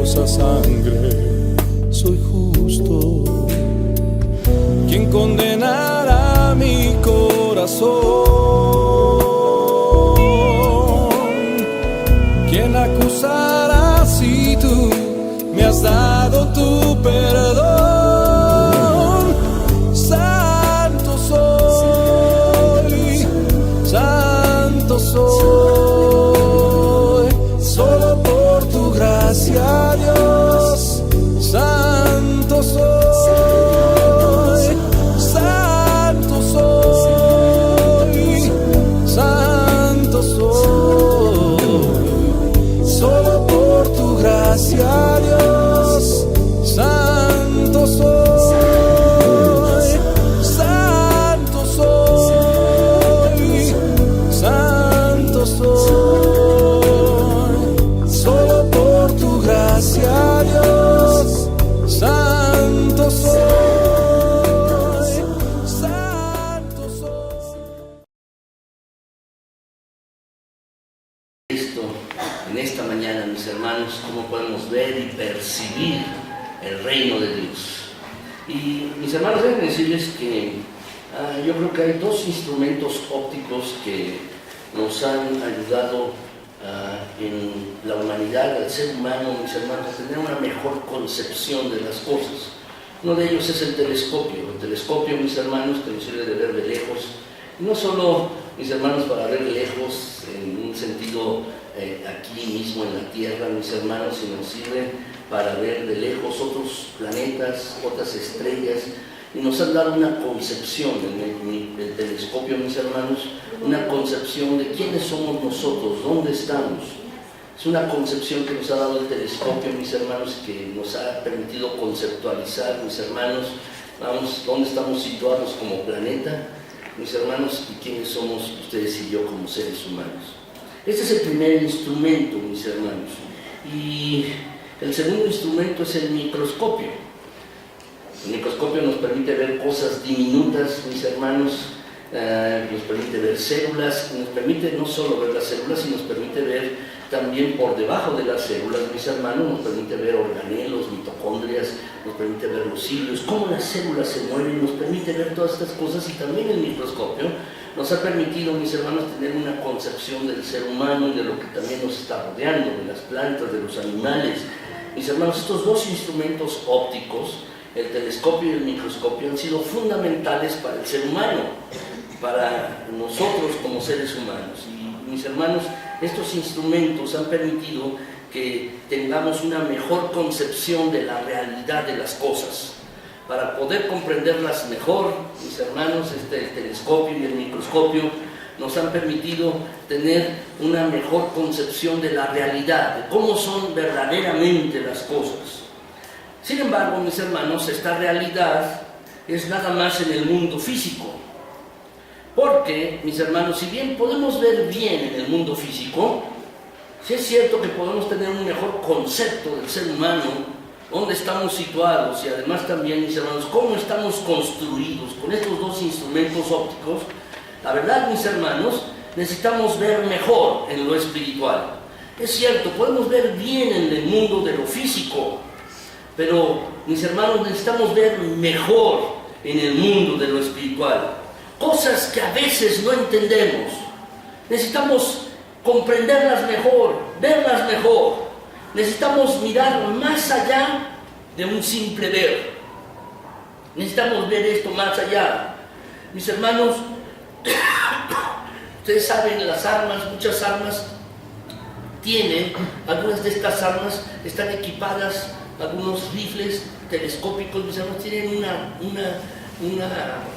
preciosa sangre, soy justo. ¿Quién condenará mi corazón? ¿Quién acusará si tú me has dado tu perdón? Santo soy, santo soy, solo por tu gracia, Dios. Santo soy, santo soy, santo soy, solo por tu gracia, Dios. Santo soy, santo soy, santo soy, solo por tu gracia, Dios. Santo soy, santo soy. En esta mañana, mis hermanos, cómo podemos ver y percibir el reino de Dios. Y mis hermanos, deben decirles que yo creo que hay dos instrumentos ópticos que nos han ayudado en la humanidad, al ser humano, mis hermanos, a tener una mejor concepción de las cosas. Uno de ellos es el telescopio. El telescopio, mis hermanos, que nos sirve de ver de lejos. Y no solo, mis hermanos, para ver lejos en un sentido aquí mismo en la Tierra, mis hermanos, sino sirve para ver de lejos otros planetas, otras estrellas. Y nos han dado una concepción en el telescopio, mis hermanos, una concepción de quiénes somos nosotros, dónde estamos. Es una concepción que nos ha dado el telescopio, mis hermanos, que nos ha permitido conceptualizar, mis hermanos, dónde estamos situados como planeta, mis hermanos, y quiénes somos ustedes y yo como seres humanos. Este es el primer instrumento, mis hermanos. Y el segundo instrumento es el microscopio. El microscopio nos permite ver cosas diminutas, mis hermanos, nos permite ver células, nos permite no solo ver las células, sino nos permite ver también por debajo de las células, mis hermanos, nos permite ver organelos, mitocondrias, nos permite ver los hilos, cómo las células se mueven, nos permite ver todas estas cosas. Y también el microscopio nos ha permitido, mis hermanos, tener una concepción del ser humano y de lo que también nos está rodeando, de las plantas, de los animales. Mis hermanos, estos dos instrumentos ópticos, el telescopio y el microscopio, han sido fundamentales para el ser humano, para nosotros como seres humanos. Y mis hermanos, estos instrumentos han permitido que tengamos una mejor concepción de la realidad de las cosas. Para poder comprenderlas mejor, mis hermanos, el telescopio y el microscopio nos han permitido tener una mejor concepción de la realidad, de cómo son verdaderamente las cosas. Sin embargo, mis hermanos, esta realidad es nada más en el mundo físico. Porque, mis hermanos, si bien podemos ver bien en el mundo físico, sí es cierto que podemos tener un mejor concepto del ser humano, dónde estamos situados y además también, mis hermanos, cómo estamos construidos con estos dos instrumentos ópticos. La verdad, mis hermanos, necesitamos ver mejor en lo espiritual. Es cierto, podemos ver bien en el mundo de lo físico, pero, mis hermanos, necesitamos ver mejor en el mundo de lo espiritual. Cosas que a veces no entendemos. Necesitamos comprenderlas mejor, verlas mejor. Necesitamos mirar más allá de un simple ver. Necesitamos ver esto más allá. Mis hermanos, ustedes saben, las armas, muchas armas tienen, algunas de estas armas están equipadas, algunos rifles telescópicos, mis hermanos, tienen una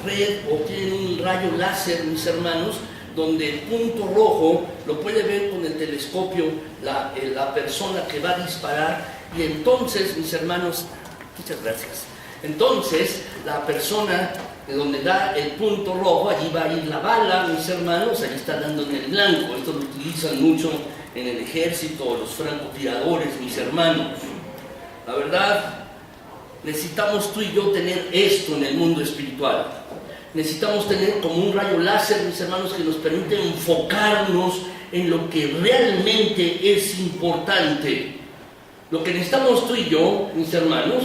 red o tienen un rayo láser, mis hermanos, donde el punto rojo lo puede ver con el telescopio la persona que va a disparar. Y entonces, mis hermanos, muchas gracias, entonces la persona de donde da el punto rojo, allí va a ir la bala, mis hermanos, allí está dando en el blanco. Esto lo utilizan mucho en el ejército, los francotiradores, mis hermanos. La verdad, necesitamos tú y yo tener esto en el mundo espiritual. Necesitamos tener como un rayo láser, mis hermanos, que nos permite enfocarnos en lo que realmente es importante. Lo que necesitamos tú y yo, mis hermanos,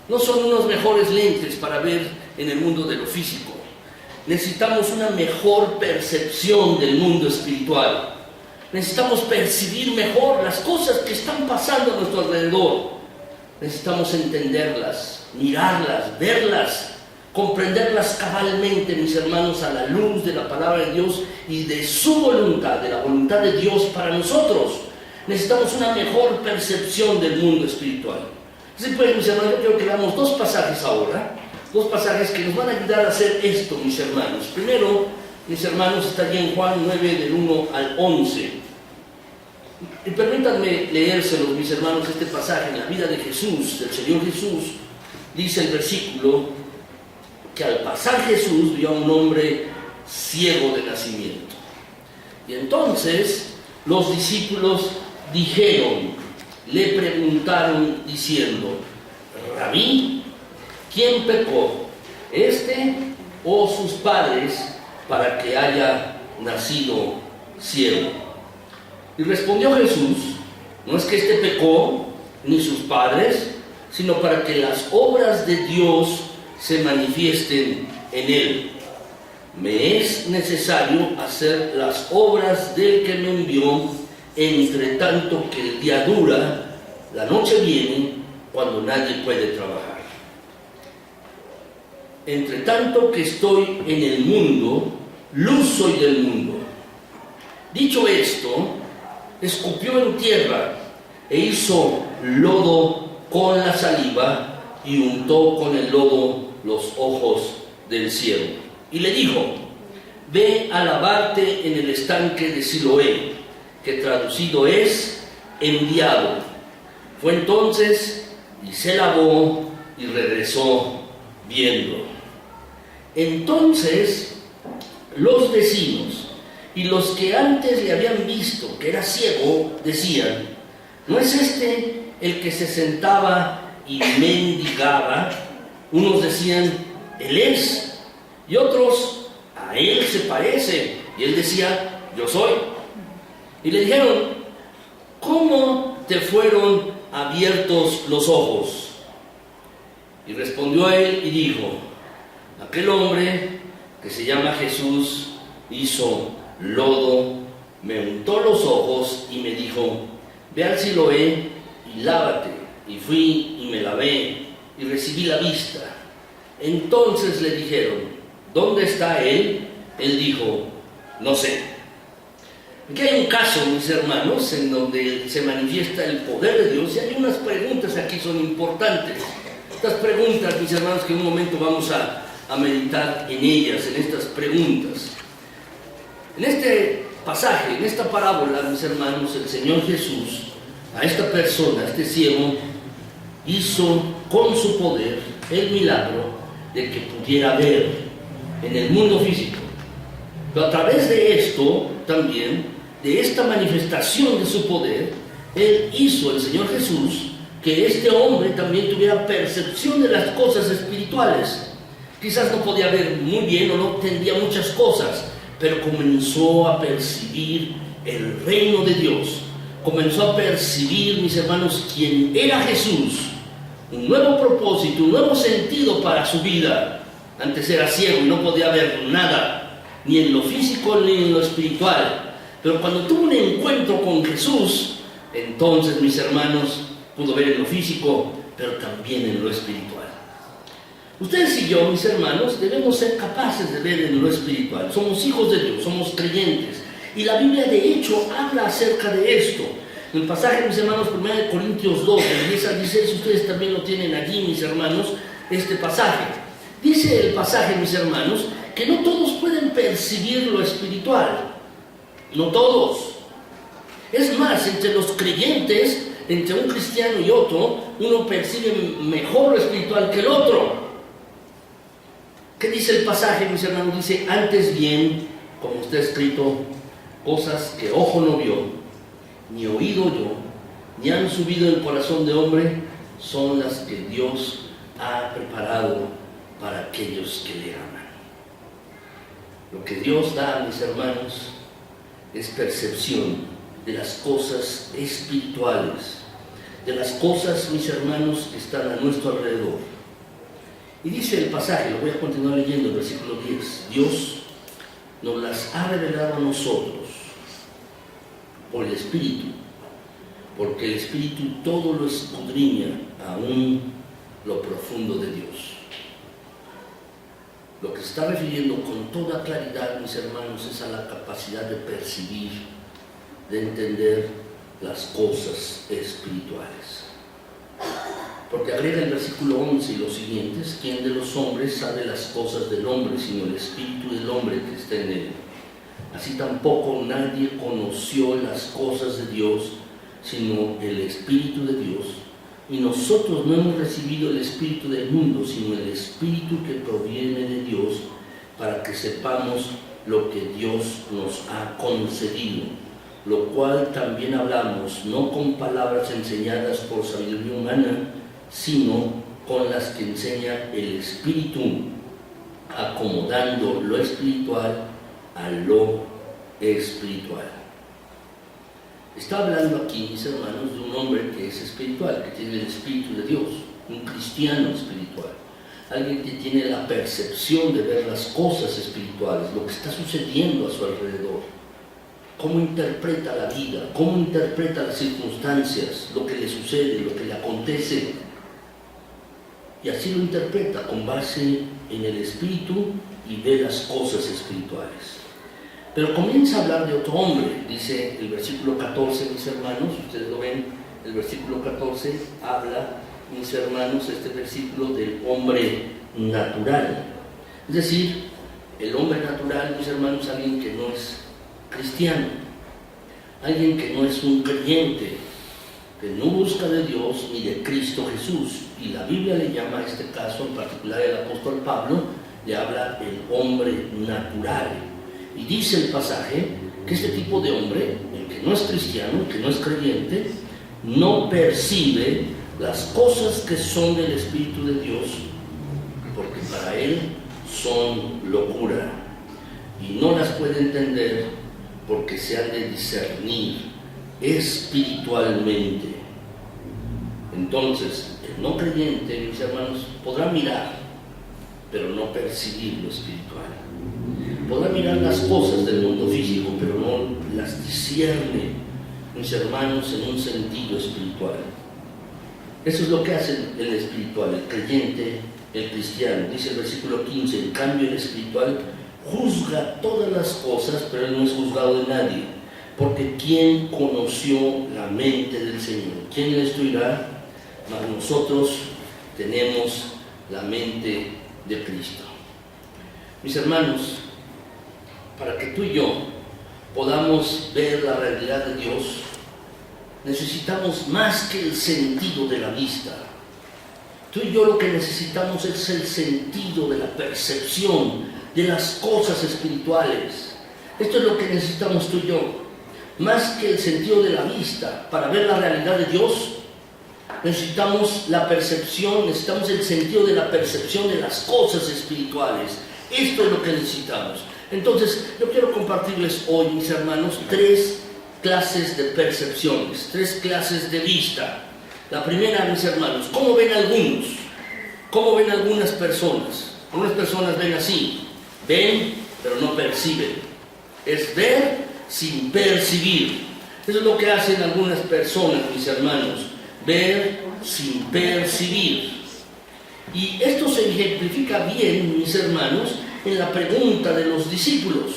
no son unos mejores lentes para ver en el mundo de lo físico. Necesitamos una mejor percepción del mundo espiritual. Necesitamos percibir mejor las cosas que están pasando a nuestro alrededor. Necesitamos entenderlas, mirarlas, verlas, comprenderlas cabalmente, mis hermanos, a la luz de la palabra de Dios y de su voluntad, de la voluntad de Dios para nosotros. Necesitamos una mejor percepción del mundo espiritual. Así pues, mis hermanos, yo quiero que veamos dos pasajes ahora, dos pasajes que nos van a ayudar a hacer esto, mis hermanos. Primero, mis hermanos, está allí en Juan 9, del 1 al 11. Y permítanme leérselos, mis hermanos, este pasaje en la vida de Jesús, del Señor Jesús. Dice el versículo que al pasar Jesús vio a un hombre ciego de nacimiento. Y entonces los discípulos le preguntaron diciendo: Rabí, ¿quién pecó, este o sus padres, para que haya nacido ciego? Y respondió Jesús: no es que este pecó, ni sus padres, sino para que las obras de Dios se manifiesten en él. Me es necesario hacer las obras del que me envió, entre tanto que el día dura, la noche viene cuando nadie puede trabajar. Entre tanto que estoy en el mundo, luz soy del mundo. Dicho esto, escupió en tierra e hizo lodo con la saliva y untó con el lodo los ojos del ciego. Y le dijo: ve a lavarte en el estanque de Siloé, que traducido es enviado. Fue entonces y se lavó y regresó viendo. Entonces los vecinos y los que antes le habían visto que era ciego decían: ¿no es este el que se sentaba y mendigaba? Unos decían: él es, y otros: a él se parece. Y él decía: yo soy. Y le dijeron: ¿cómo te fueron abiertos los ojos? Y respondió a él y dijo: aquel hombre que se llama Jesús hizo lodo, me untó los ojos y me dijo: ve al Siloé y lávate. Y fui y me lavé y recibí la vista. Entonces le dijeron: ¿dónde está él? Él dijo: no sé. Aquí hay un caso, mis hermanos, en donde se manifiesta el poder de Dios, y hay unas preguntas aquí son importantes. Estas preguntas, mis hermanos, que en un momento vamos a meditar en ellas, en estas preguntas. En este pasaje, en esta parábola, mis hermanos, el Señor Jesús a esta persona, a este ciego, hizo con su poder el milagro de que pudiera ver en el mundo físico. Pero a través de esto también, de esta manifestación de su poder, Él hizo, el Señor Jesús, que este hombre también tuviera percepción de las cosas espirituales. Quizás no podía ver muy bien o no entendía muchas cosas, pero comenzó a percibir el reino de Dios. Comenzó a percibir, mis hermanos, quién era Jesús, un nuevo propósito, un nuevo sentido para su vida. Antes era ciego y no podía ver nada, ni en lo físico ni en lo espiritual. Pero cuando tuvo un encuentro con Jesús, entonces, mis hermanos, pudo ver en lo físico, pero también en lo espiritual. Ustedes y yo, mis hermanos, debemos ser capaces de ver en lo espiritual. Somos hijos de Dios, somos creyentes. Y la Biblia, de hecho, habla acerca de esto. En el pasaje, mis hermanos, 1 Corintios 2, del 10 al 16, ustedes también lo tienen allí, mis hermanos, este pasaje. Dice el pasaje, mis hermanos, que no todos pueden percibir lo espiritual. No todos. Es más, entre los creyentes, entre un cristiano y otro, uno percibe mejor lo espiritual que el otro. ¿Qué dice el pasaje, mis hermanos? Dice: antes bien, como está escrito, cosas que ojo no vio, ni oído yo, ni han subido en el corazón de hombre, son las que Dios ha preparado para aquellos que le aman. Lo que Dios da, mis hermanos, es percepción de las cosas espirituales. de las cosas, mis hermanos, que están a nuestro alrededor. Y dice el pasaje, lo voy a continuar leyendo, el versículo 10, Dios nos las ha revelado a nosotros por el Espíritu, porque el Espíritu todo lo escudriña, aún lo profundo de Dios. Lo que se está refiriendo con toda claridad, mis hermanos, es a la capacidad de percibir, de entender las cosas espirituales. Porque agrega el versículo 11 y los siguientes: ¿quién de los hombres sabe las cosas del hombre, sino el espíritu del hombre que está en él? Así tampoco nadie conoció las cosas de Dios, sino el Espíritu de Dios. Y nosotros no hemos recibido el espíritu del mundo, sino el Espíritu que proviene de Dios, para que sepamos lo que Dios nos ha concedido, lo cual también hablamos, no con palabras enseñadas por sabiduría humana, sino con las que enseña el Espíritu, acomodando lo espiritual a lo espiritual. Está hablando aquí, mis hermanos, de un hombre que es espiritual, que tiene el Espíritu de Dios, un cristiano espiritual, alguien que tiene la percepción de ver las cosas espirituales, lo que está sucediendo a su alrededor, cómo interpreta la vida, cómo interpreta las circunstancias, lo que le sucede, lo que le acontece, y así lo interpreta con base en el Espíritu y ve las cosas espirituales. Pero comienza a hablar de otro hombre, dice el versículo 14, mis hermanos, ustedes lo ven, el versículo 14 habla, mis hermanos, este versículo del hombre natural. Es decir, el hombre natural, mis hermanos, alguien que no es cristiano, alguien que no es un creyente, que no busca de Dios ni de Cristo Jesús. Y la Biblia le llama a este caso, en particular el apóstol Pablo, le habla el hombre natural. Y dice el pasaje que este tipo de hombre, el que no es cristiano, el que no es creyente, no percibe las cosas que son del Espíritu de Dios, porque para él son locura, y no las puede entender porque se han de discernir espiritualmente. Entonces, el no creyente, mis hermanos, podrá mirar, pero no percibir lo espiritual. Podrá mirar las cosas del mundo físico, pero no las discierne, mis hermanos, en un sentido espiritual. Eso es lo que hace el espiritual, el creyente, el cristiano. Dice el versículo 15, en cambio el espiritual juzga todas las cosas, pero él no es juzgado de nadie. Porque ¿quién conoció la mente del Señor? ¿Quién le instruirá? Mas nosotros tenemos la mente de Cristo. Mis hermanos, para que tú y yo podamos ver la realidad de Dios, necesitamos más que el sentido de la vista. Tú y yo lo que necesitamos es el sentido de la percepción de las cosas espirituales. Esto es lo que necesitamos tú y yo. Más que el sentido de la vista para ver la realidad de Dios, necesitamos la percepción, necesitamos el sentido de la percepción de las cosas espirituales. Esto es lo que necesitamos. Entonces, yo quiero compartirles hoy, mis hermanos, 3 clases de percepciones, 3 clases de vista. La primera, mis hermanos, ¿cómo ven algunos? ¿Cómo ven algunas personas? Algunas personas ven así, ven, pero no perciben. Es ver sin percibir. Eso es lo que hacen algunas personas, mis hermanos, ver sin percibir. Y esto se ejemplifica bien, mis hermanos, en la pregunta de los discípulos.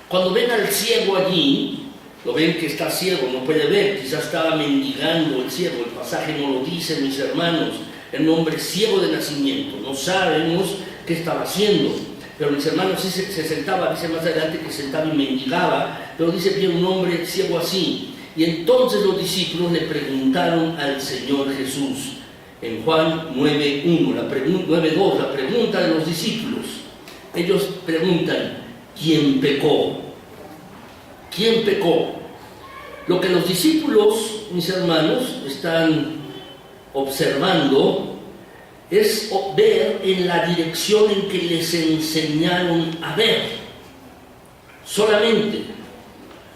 Cuando ven al ciego allí, lo ven que está ciego, no puede ver, quizás estaba mendigando el ciego, el pasaje no lo dice, mis hermanos, el hombre ciego de nacimiento, no sabemos qué estaba haciendo, pero mis hermanos, sí se sentaba, dice más adelante que sentaba y mendigaba, pero dice que un hombre ciego así. Y entonces los discípulos le preguntaron al Señor Jesús, en Juan 9:1, 9:2, la pregunta de los discípulos. Ellos preguntan, ¿quién pecó? ¿Quién pecó? Lo que los discípulos, mis hermanos, están observando es ver en la dirección en que les enseñaron a ver. Solamente.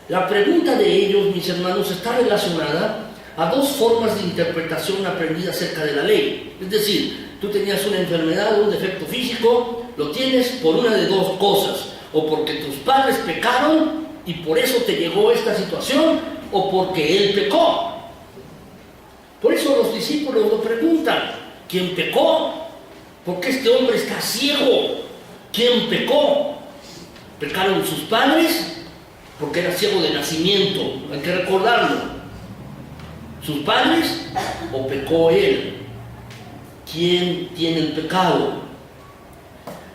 La pregunta de ellos, mis hermanos, está relacionada a dos formas de interpretación aprendida acerca de la ley. Es decir, tú tenías una enfermedad o un defecto físico, lo tienes por una de dos cosas: o porque tus padres pecaron y por eso te llegó esta situación, o porque él pecó. Por eso los discípulos lo preguntan: ¿quién pecó? ¿Por qué este hombre está ciego? ¿Quién pecó? ¿Pecaron sus padres? Porque era ciego de nacimiento, hay que recordarlo. ¿Sus padres o pecó él? ¿Quién tiene el pecado?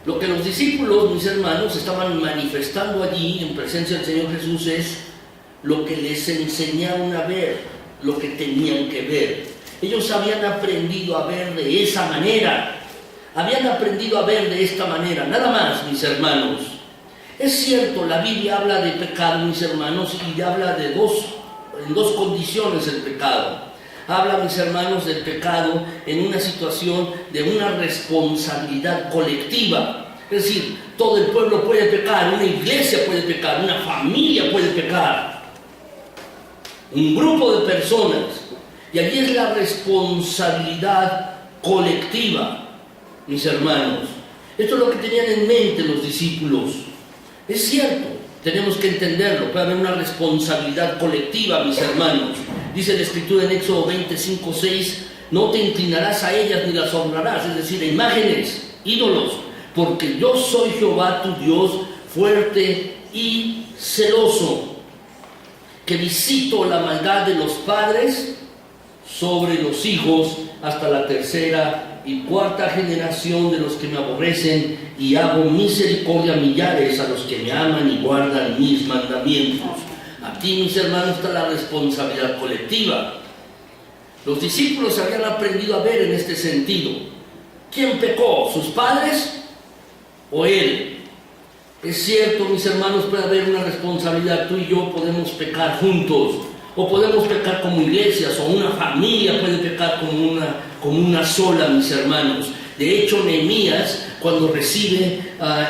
Lo que los discípulos, mis hermanos, estaban manifestando allí en presencia del Señor Jesús es lo que les enseñaron a ver, lo que tenían que ver. Ellos habían aprendido a ver de esa manera, habían aprendido a ver de esta manera, nada más, mis hermanos. Es cierto, la Biblia habla de pecado, mis hermanos, y habla de en dos condiciones el pecado. Habla, mis hermanos, del pecado en una situación de una responsabilidad colectiva. Es decir, todo el pueblo puede pecar, una iglesia puede pecar, una familia puede pecar, un grupo de personas. Y allí es la responsabilidad colectiva, mis hermanos. Esto es lo que tenían en mente los discípulos. Es cierto, tenemos que entenderlo, puede haber una responsabilidad colectiva, mis hermanos. Dice la Escritura en Éxodo 25:6: no te inclinarás a ellas ni las honrarás, es decir, a imágenes, ídolos, porque yo soy Jehová tu Dios, fuerte y celoso, que visito la maldad de los padres sobre los hijos hasta la tercera y cuarta generación de los que me aborrecen, y hago misericordia a millares a los que me aman y guardan mis mandamientos. Aquí, mis hermanos, está la responsabilidad colectiva. Los discípulos habían aprendido a ver en este sentido. ¿Quién pecó? ¿Sus padres o él? Es cierto, mis hermanos, puede haber una responsabilidad. Tú y yo podemos pecar juntos, o podemos pecar como iglesias, o una familia puede pecar como una sola, mis hermanos. De hecho, Nehemías, cuando recibe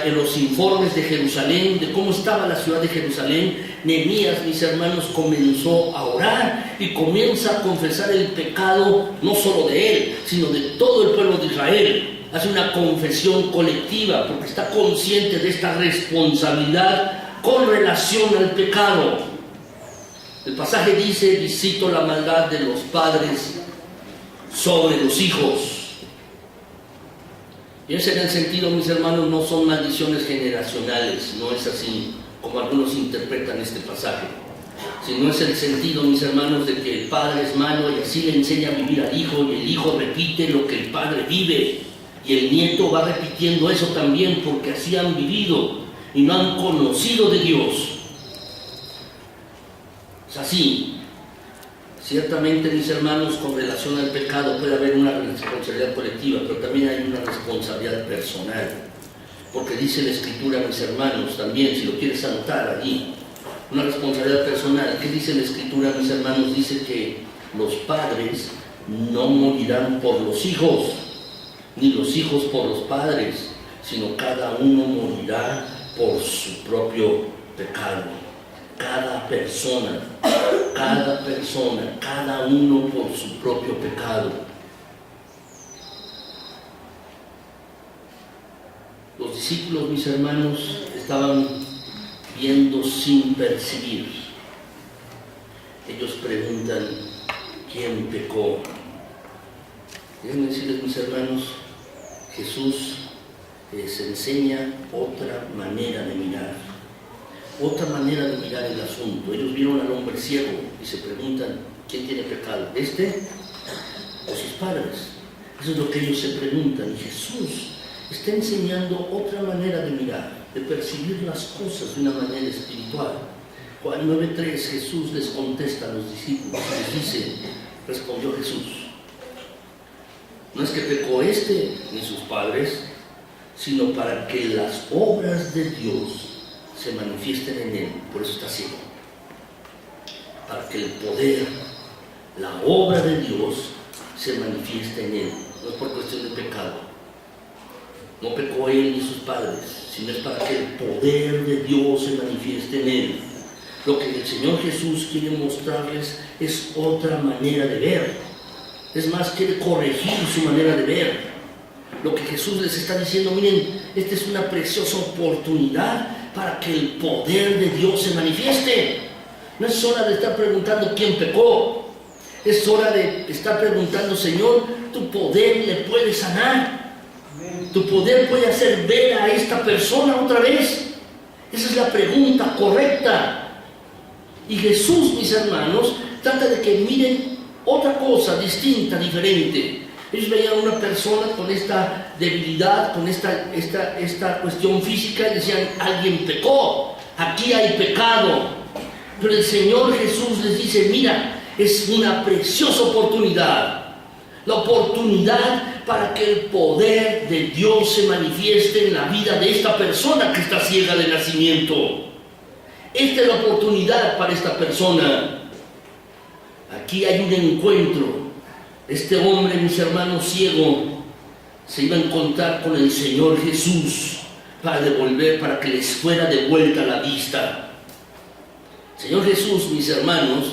en los informes de Jerusalén, de cómo estaba la ciudad de Jerusalén, Nehemías, mis hermanos, comenzó a orar y comienza a confesar el pecado, no solo de él, sino de todo el pueblo de Israel. Hace una confesión colectiva porque está consciente de esta responsabilidad con relación al pecado. El pasaje dice: visito la maldad de los padres sobre los hijos. Y ese en el sentido, mis hermanos, no son maldiciones generacionales, no es así como algunos interpretan este pasaje, sino es el sentido, mis hermanos, de que el padre es malo y así le enseña a vivir al hijo, y el hijo repite lo que el padre vive, y el nieto va repitiendo eso también porque así han vivido y no han conocido de Dios. Es así. Ciertamente, mis hermanos, con relación al pecado puede haber una responsabilidad colectiva, pero también hay una responsabilidad personal. Porque dice la Escritura, mis hermanos, también, si lo quieres anotar allí, una responsabilidad personal. ¿Qué dice la Escritura, mis hermanos? Dice que los padres no morirán por los hijos, ni los hijos por los padres, sino cada uno morirá por su propio pecado. Cada persona, cada uno por su propio pecado. Los discípulos, mis hermanos, estaban viendo sin percibir. Ellos preguntan: ¿quién pecó? Déjenme decirles, mis hermanos, Jesús les enseña otra manera de mirar, otra manera de mirar el asunto. Ellos vieron al hombre ciego y se preguntan: ¿quién tiene pecado? ¿Este o sus padres? Eso es lo que ellos se preguntan. Y Jesús está enseñando otra manera de mirar, de percibir las cosas de una manera espiritual. Juan 9:3, Jesús les contesta a los discípulos, les dice, respondió Jesús: no es que pecó este ni sus padres, sino para que las obras de Dios se manifiesten en él. Por eso está ciego. Para que el poder, la obra de Dios se manifieste en él. No es por cuestión de pecado. No pecó él ni sus padres, sino es para que el poder de Dios se manifieste en él. Lo que el Señor Jesús quiere mostrarles es otra manera de ver. Es más, quiere corregir su manera de ver. Lo que Jesús les está diciendo, miren, esta es una preciosa oportunidad para que el poder de Dios se manifieste. No es hora de estar preguntando quién pecó. Es hora de estar preguntando, Señor, tu poder le puede sanar. Tu poder puede hacer ver a esta persona otra vez. Esa es la pregunta correcta. Y Jesús, mis hermanos, trata de que miren otra cosa distinta, diferente. Ellos veían a una persona con esta debilidad, con esta cuestión física y decían, alguien pecó, aquí hay pecado. Pero el Señor Jesús les dice, mira, es una preciosa oportunidad. La oportunidad para que el poder de Dios se manifieste en la vida de esta persona que está ciega de nacimiento. Esta es la oportunidad para esta persona. Aquí hay un encuentro. Este hombre, mis hermanos, ciego, se iba a encontrar con el Señor Jesús para que les fuera devuelta la vista. El Señor Jesús, mis hermanos,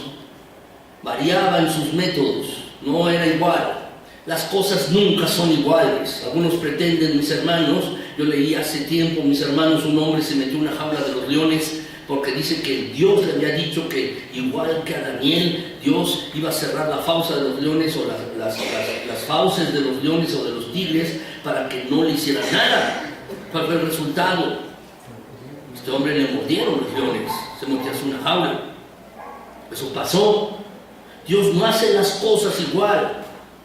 variaba en sus métodos, no era igual. Las cosas nunca son iguales. Algunos pretenden, mis hermanos, yo leí hace tiempo, mis hermanos, un hombre se metió en una jaula de los leones porque dice que Dios le había dicho que igual que a Daniel, Dios iba a cerrar la fauce de los leones o las fauces de los leones o de los tigres para que no le hicieran nada. ¿Cuál fue el resultado? Este hombre le mordieron los leones, se metió en una jaula. Eso pasó. Dios no hace las cosas igual.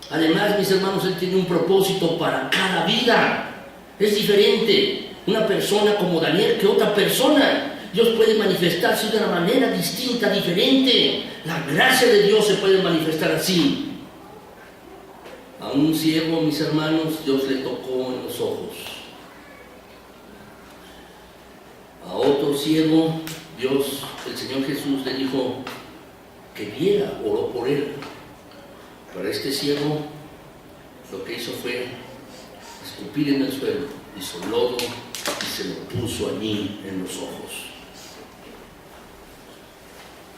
Además, mis hermanos, Él tiene un propósito para cada vida. Es diferente una persona como Daniel que otra persona. Dios puede manifestarse de una manera distinta, diferente. La gracia de Dios se puede manifestar así. A un ciego, mis hermanos, Dios le tocó en los ojos. A otro ciego, Dios, el Señor Jesús le dijo que viera, oró por él. Para este ciego, lo que hizo fue escupir en el suelo, hizo lodo y se lo puso allí en los ojos.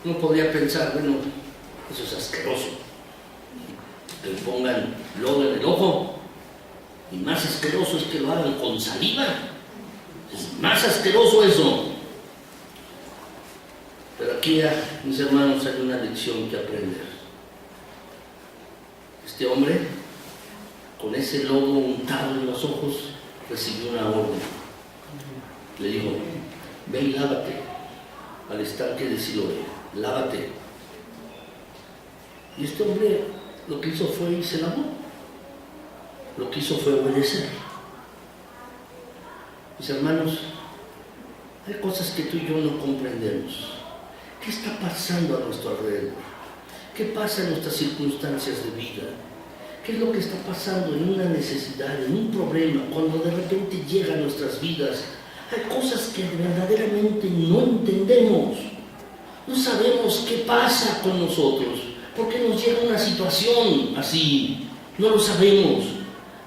Uno podría pensar, bueno, eso es asqueroso, que le pongan lodo en el ojo, y más asqueroso es que lo hagan con saliva. Es más asqueroso eso. Pero aquí, mis hermanos, hay una lección que aprender. Este hombre, con ese lodo untado en los ojos, recibió una orden. Le dijo, ve y lávate al estanque de Siloé, lávate. Y este hombre lo que hizo fue y se lavó. Lo que hizo fue obedecer. Mis hermanos, hay cosas que tú y yo no comprendemos. ¿Qué está pasando a nuestro alrededor? ¿Qué pasa en nuestras circunstancias de vida? ¿Qué es lo que está pasando en una necesidad, en un problema, cuando de repente llega a nuestras vidas? Hay cosas que verdaderamente no entendemos. No sabemos qué pasa con nosotros. ¿Por qué nos llega una situación así? No lo sabemos.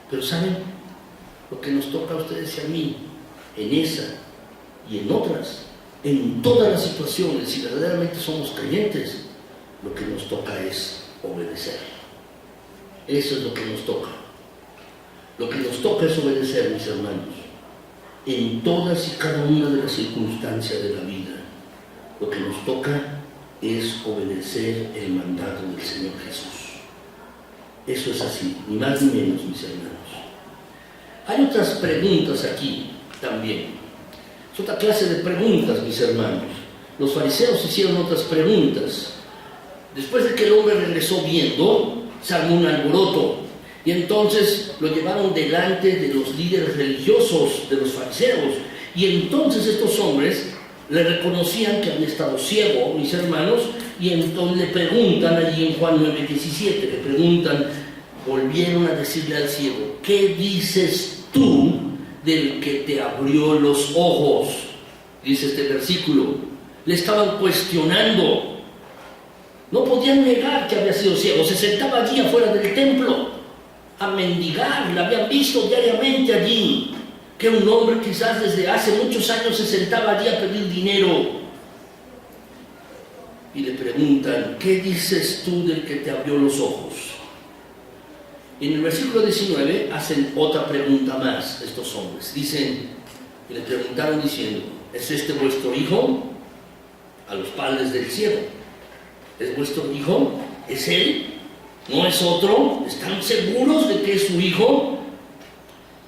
Pero ¿saben? Lo que nos toca a ustedes y a mí, en esa y en otras, en todas las situaciones, si verdaderamente somos creyentes, lo que nos toca es obedecer. Eso es lo que nos toca. Lo que nos toca es obedecer, mis hermanos, en todas y cada una de las circunstancias de la vida. Lo que nos toca es obedecer el mandato del Señor Jesús. Eso es así, ni más ni menos, mis hermanos. Hay otras preguntas aquí también. Es otra clase de preguntas, mis hermanos. Los fariseos hicieron otras preguntas. Después de que el hombre regresó viendo, se armó un alboroto. Y entonces lo llevaron delante de los líderes religiosos de los fariseos. Y entonces estos hombres le reconocían que había estado ciego, mis hermanos, y entonces le preguntan allí en Juan 9:17, le preguntan, volvieron a decirle al ciego, ¿qué dices tú del que te abrió los ojos? Dice este versículo. Le estaban cuestionando. No podían negar que había sido ciego. Se sentaba allí afuera del templo a mendigar. La habían visto diariamente allí. Que un hombre quizás desde hace muchos años se sentaba allí a pedir dinero. y le preguntan, ¿qué dices tú del que te abrió los ojos? Y en el versículo 19 hacen otra pregunta más estos hombres. Dicen, y le preguntaron diciendo, ¿es este vuestro hijo? A los padres del ciego. ¿Es vuestro hijo? ¿Es él? ¿No es otro? ¿Están seguros de que es su hijo?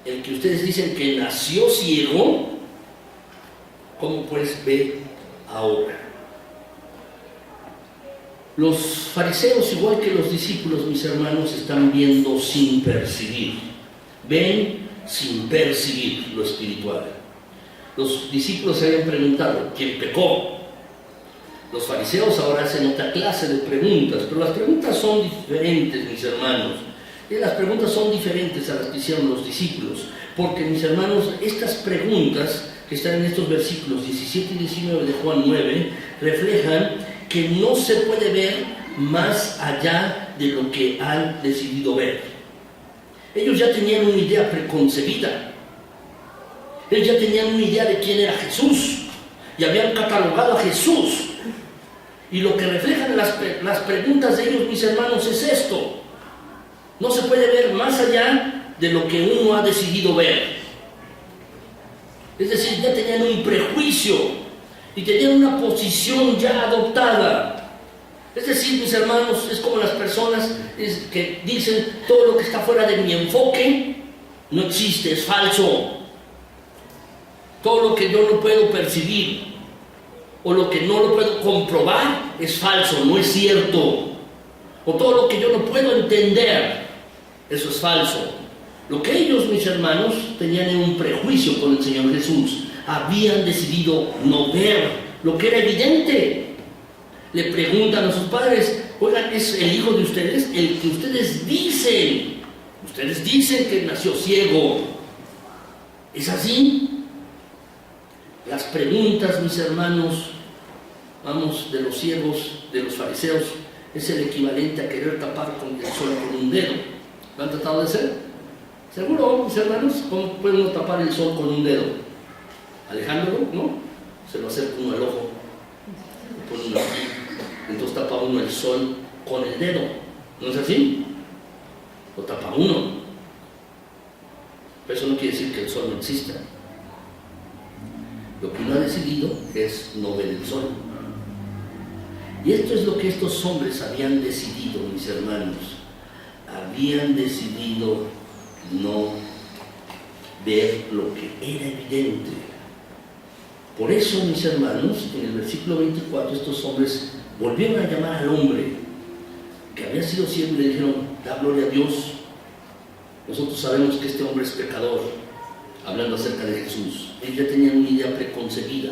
El que ustedes dicen que nació ciego, ¿cómo pues ve ahora? Los fariseos, igual que los discípulos, mis hermanos, están viendo sin percibir. Ven sin percibir lo espiritual. Los discípulos se habían preguntado, ¿quién pecó? Los fariseos ahora hacen otra clase de preguntas, pero las preguntas son diferentes, mis hermanos. Y las preguntas son diferentes a las que hicieron los discípulos, porque, mis hermanos, estas preguntas que están en estos versículos 17 y 19 de Juan 9 reflejan que no se puede ver más allá de lo que han decidido ver. Ellos ya tenían una idea preconcebida. Ellos ya tenían una idea de quién era Jesús y habían catalogado a Jesús. Y lo que reflejan las preguntas de ellos, mis hermanos, es esto. No se puede ver más allá de lo que uno ha decidido ver. Es decir, ya tenían un prejuicio y tenían una posición ya adoptada. Es decir, mis hermanos, es como las personas que dicen todo lo que está fuera de mi enfoque no existe, es falso. Todo lo que yo no puedo percibir o lo que no lo puedo comprobar es falso, no es cierto. O todo lo que yo no puedo entender, eso es falso. Lo que ellos, mis hermanos, tenían un prejuicio con el Señor Jesús. Habían decidido no ver lo que era evidente. Le preguntan a sus padres, oigan, ¿es el hijo de ustedes? El que ustedes dicen que nació ciego. ¿Es así? Las preguntas, mis hermanos, vamos, de los ciegos, de los fariseos, es el equivalente a querer tapar con el sol con un dedo. ¿Lo han tratado de hacer? ¿Seguro, mis hermanos? ¿Cómo puede uno tapar el sol con un dedo? Alejándolo, ¿no? Se lo acerca uno al ojo, lo pone uno aquí, entonces tapa uno el sol con el dedo. ¿No es así? Lo tapa uno. Pero eso no quiere decir que el sol no exista. Lo que uno ha decidido es no ver el sol. Y esto es lo que estos hombres habían decidido, mis hermanos. Habían decidido no ver lo que era evidente. Por eso, mis hermanos, en el versículo 24, estos hombres volvieron a llamar al hombre que había sido ciego y le dijeron, da gloria a Dios. Nosotros sabemos que este hombre es pecador, hablando acerca de Jesús. Ellos ya tenían una idea preconcebida,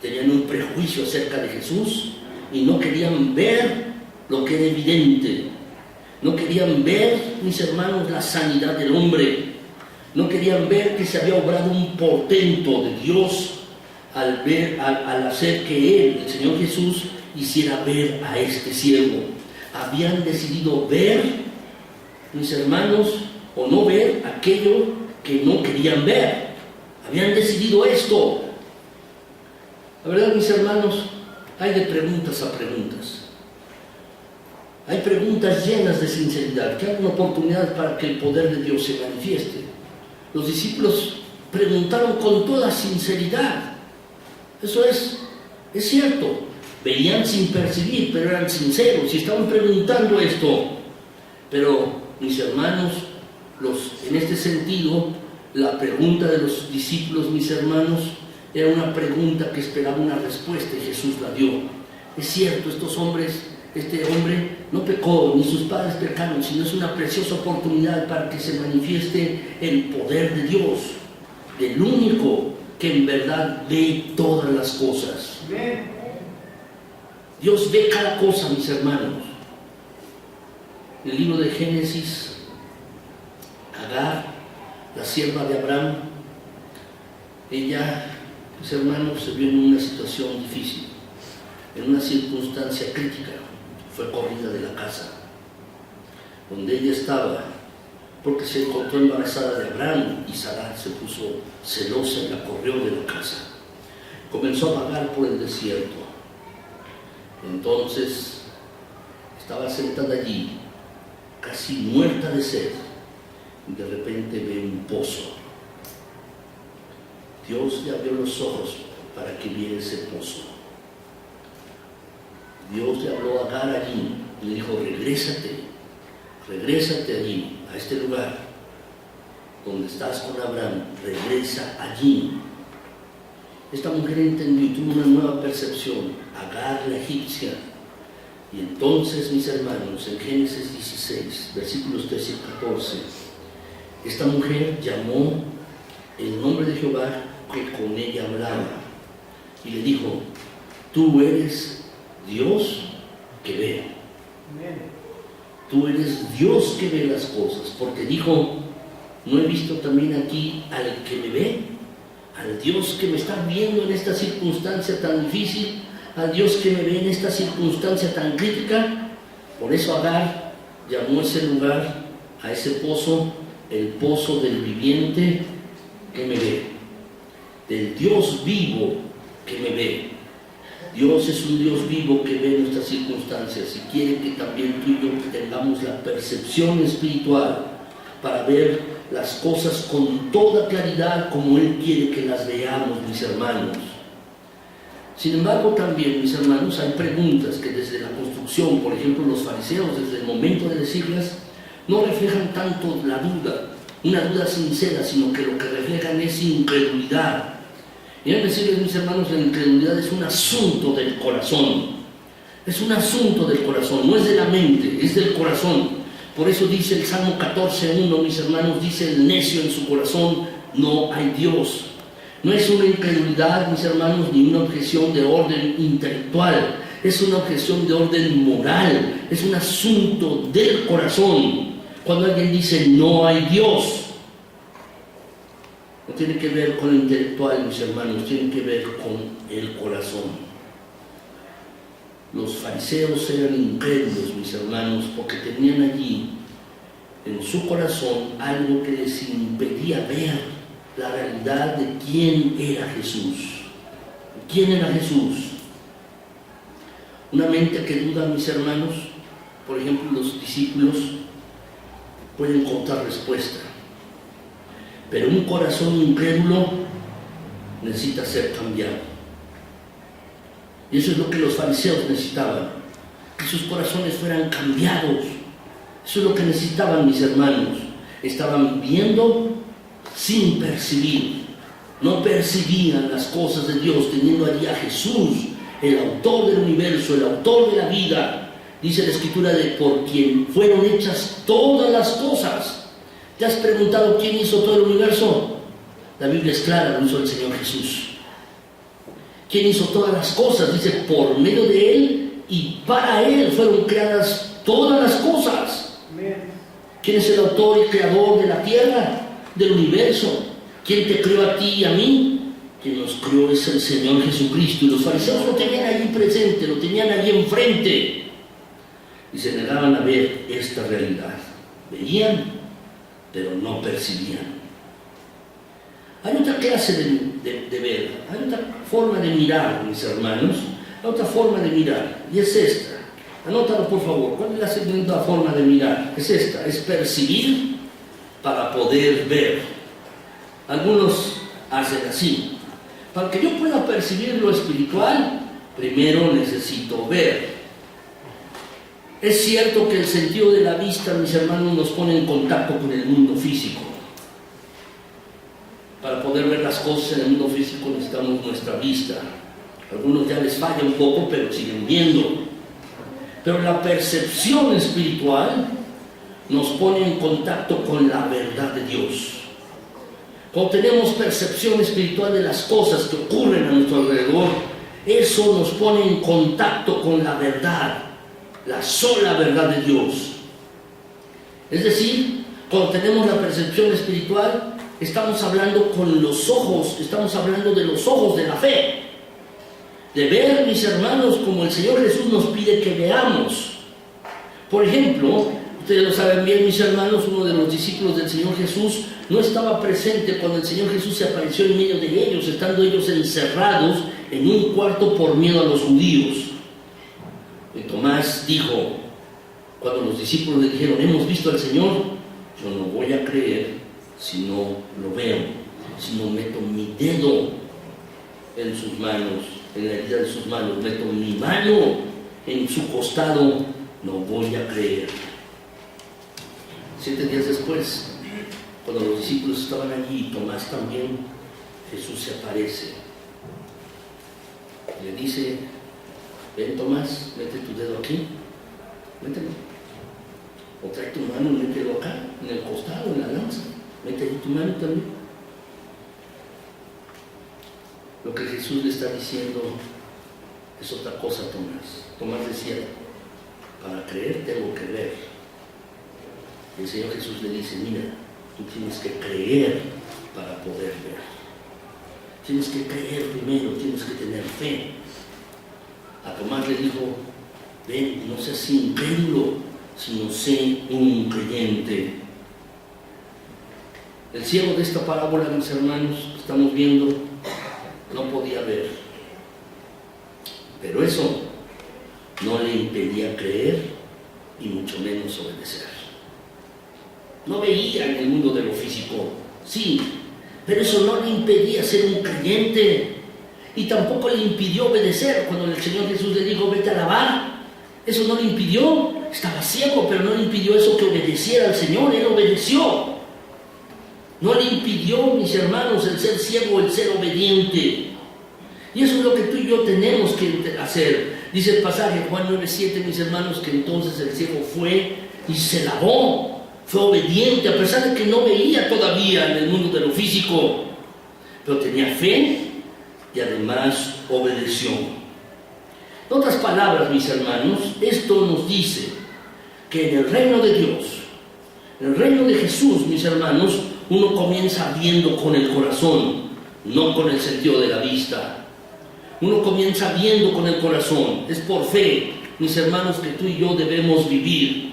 tenían un prejuicio acerca de Jesús y no querían ver lo que era evidente. No querían ver, mis hermanos, la sanidad del hombre. No querían ver que se había obrado un portento de Dios al hacer que Él, el Señor Jesús, hiciera ver a este ciego. Habían decidido ver, mis hermanos, o no ver aquello que no querían ver. Habían decidido esto. La verdad, mis hermanos, hay de preguntas a preguntas. Hay preguntas llenas de sinceridad, que hay una oportunidad para que el poder de Dios se manifieste. Los discípulos preguntaron con toda sinceridad. Eso es cierto. Veían sin percibir, pero eran sinceros y estaban preguntando esto. Pero, mis hermanos, en este sentido, la pregunta de los discípulos, mis hermanos, era una pregunta que esperaba una respuesta y Jesús la dio. Es cierto, este hombre no pecó, ni sus padres pecaron, sino es una preciosa oportunidad para que se manifieste el poder de Dios, del único que en verdad ve todas las cosas. Dios ve cada cosa, mis hermanos. En el libro de Génesis, Agar, la sierva de Abraham, ella, mis hermanos, se vio en una situación difícil, en una circunstancia crítica. Fue corrida de la casa donde ella estaba porque se encontró embarazada de Abraham y Sara se puso celosa y la corrió de la casa. Comenzó a vagar por el desierto Entonces estaba sentada allí, casi muerta de sed, y de repente ve un pozo. Dios le abrió los ojos para que viera ese pozo. Dios le habló a Agar allí, y le dijo: regrésate allí, a este lugar donde estás con Abraham, regresa allí. Esta mujer entendió y tuvo una nueva percepción, Agar la egipcia. Y entonces, mis hermanos, en Génesis 16, versículos 13 y 14, esta mujer llamó el nombre de Jehová que con ella hablaba, y le dijo: tú eres Dios que ve. Tú eres Dios que ve las cosas, porque dijo: ¿no he visto también aquí al que me ve? Al Dios que me está viendo en esta circunstancia tan difícil, al Dios que me ve en esta circunstancia tan crítica. Por eso Agar llamó ese lugar, a ese pozo, el pozo del viviente que me ve, del Dios vivo que me ve. Dios es un Dios vivo que ve nuestras circunstancias y quiere que también tú y yo tengamos la percepción espiritual para ver las cosas con toda claridad como Él quiere que las veamos, mis hermanos. Sin embargo, también, mis hermanos, hay preguntas que desde la construcción, por ejemplo, los fariseos, desde el momento de decirlas, no reflejan tanto la duda, una duda sincera, sino que lo que reflejan es incredulidad. Y hay que decirles, mis hermanos, la incredulidad es un asunto del corazón. Es un asunto del corazón, no es de la mente, es del corazón. Por eso dice el Salmo 14:1, mis hermanos, dice: el necio en su corazón, no hay Dios. No es una incredulidad, mis hermanos, ni una objeción de orden intelectual, es una objeción de orden moral, es un asunto del corazón. Cuando alguien dice no hay Dios, no tiene que ver con lo intelectual, mis hermanos, tiene que ver con el corazón. Los fariseos eran incrédulos, mis hermanos, porque tenían allí en su corazón algo que les impedía ver la realidad de quién era Jesús. ¿Quién era Jesús? Una mente que duda, mis hermanos, por ejemplo, los discípulos pueden encontrar respuesta, pero un corazón incrédulo necesita ser cambiado. Y eso es lo que los fariseos necesitaban, que sus corazones fueran cambiados. Eso es lo que necesitaban, mis hermanos. Estaban viendo sin percibir, no percibían las cosas de Dios, teniendo allí a Jesús, el autor del universo, el autor de la vida. Dice la Escritura de por quien fueron hechas todas las cosas. ¿Te has preguntado quién hizo todo el universo? La Biblia es clara, lo hizo el Señor Jesús. ¿Quién hizo todas las cosas? Dice, por medio de Él y para Él fueron creadas todas las cosas. ¿Quién es el autor y creador de la tierra, del universo? ¿Quién te creó a ti y a mí? Quien nos creó es el Señor Jesucristo. Y los fariseos lo tenían allí presente, lo tenían allí enfrente. Y se negaban a ver esta realidad. Veían, pero no percibían. Hay otra clase de ver, hay otra forma de mirar, mis hermanos, hay otra forma de mirar, y es esta. Anótalo, por favor. ¿Cuál es la segunda forma de mirar? Es esta, es percibir para poder ver. Algunos hacen así. Para que yo pueda percibir lo espiritual, primero necesito ver. Es cierto que el sentido de la vista, mis hermanos, nos pone en contacto con el mundo físico. Para poder ver las cosas en el mundo físico necesitamos nuestra vista. A algunos ya les falla un poco, pero siguen viendo. Pero la percepción espiritual nos pone en contacto con la verdad de Dios. Cuando tenemos percepción espiritual de las cosas que ocurren a nuestro alrededor, eso nos pone en contacto con la verdad, la sola verdad de Dios. Es decir, cuando tenemos la percepción espiritual, estamos hablando con los ojos, estamos hablando de los ojos de la fe. De ver, mis hermanos, como el Señor Jesús nos pide que veamos. Por ejemplo, ustedes lo saben bien, mis hermanos, uno de los discípulos del Señor Jesús no estaba presente cuando el Señor Jesús se apareció en medio de ellos, estando ellos encerrados en un cuarto por miedo a los judíos. Tomás dijo, cuando los discípulos le dijeron, hemos visto al Señor, yo no voy a creer si no lo veo, si no meto mi dedo en sus manos, en la herida de sus manos, meto mi mano en su costado, no voy a creer. 7 días después, cuando los discípulos estaban allí, Tomás también, Jesús se aparece. Le dice, ven Tomás, mete tu dedo aquí, mételo. O trae tu mano y mételo acá, en el costado, en la lanza. Mete ahí tu mano también. Lo que Jesús le está diciendo es otra cosa a Tomás. Tomás decía, para creer tengo que ver. El Señor Jesús le dice, mira, tú tienes que creer para poder ver. Tienes que creer primero, tienes que tener fe. A Tomás le dijo, ven, no seas incrédulo, sino sé un creyente. El ciego de esta parábola, mis hermanos, que estamos viendo, no podía ver. Pero eso no le impedía creer y mucho menos obedecer. No veía en el mundo de lo físico, sí, pero eso no le impedía ser un creyente y tampoco le impidió obedecer. Cuando el Señor Jesús le dijo, vete a lavar, eso no le impidió. Estaba ciego, pero no le impidió eso que obedeciera al Señor. Él obedeció. No le impidió, mis hermanos, el ser ciego, el ser obediente. Y eso es lo que tú y yo tenemos que hacer. Dice el pasaje, Juan 9:7, mis hermanos, que entonces el ciego fue y se lavó. Fue obediente, a pesar de que no veía todavía en el mundo de lo físico, pero tenía fe y además obedeció. En otras palabras, mis hermanos, esto nos dice que en el reino de Dios, en el reino de Jesús, mis hermanos, uno comienza viendo con el corazón, no con el sentido de la vista. Uno comienza viendo con el corazón. Es por fe, mis hermanos, que tú y yo debemos vivir.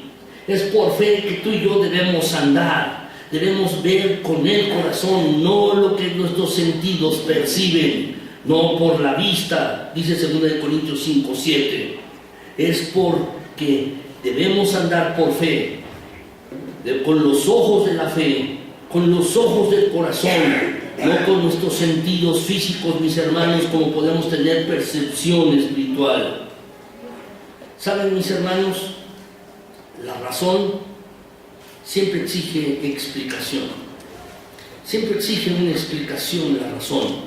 Es por fe que tú y yo debemos andar. Debemos ver con el corazón, no lo que nuestros sentidos perciben, no por la vista, dice 2 Corintios 5:7. Es porque debemos andar por fe, con los ojos de la fe, con los ojos del corazón, no con nuestros sentidos físicos, mis hermanos, como podemos tener percepción espiritual. ¿Saben, mis hermanos? La razón siempre exige explicación. Siempre exige una explicación la razón.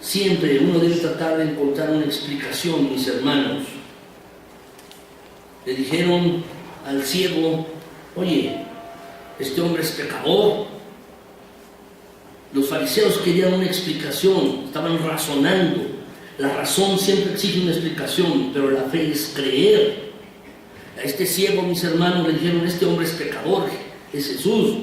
Siempre uno debe tratar de encontrar una explicación, mis hermanos. Le dijeron al ciego, oye, este hombre es pecador. Los fariseos querían una explicación, estaban razonando. La razón siempre exige una explicación, pero la fe es creer. A este ciego, mis hermanos, le dijeron, este hombre es pecador, es Jesús,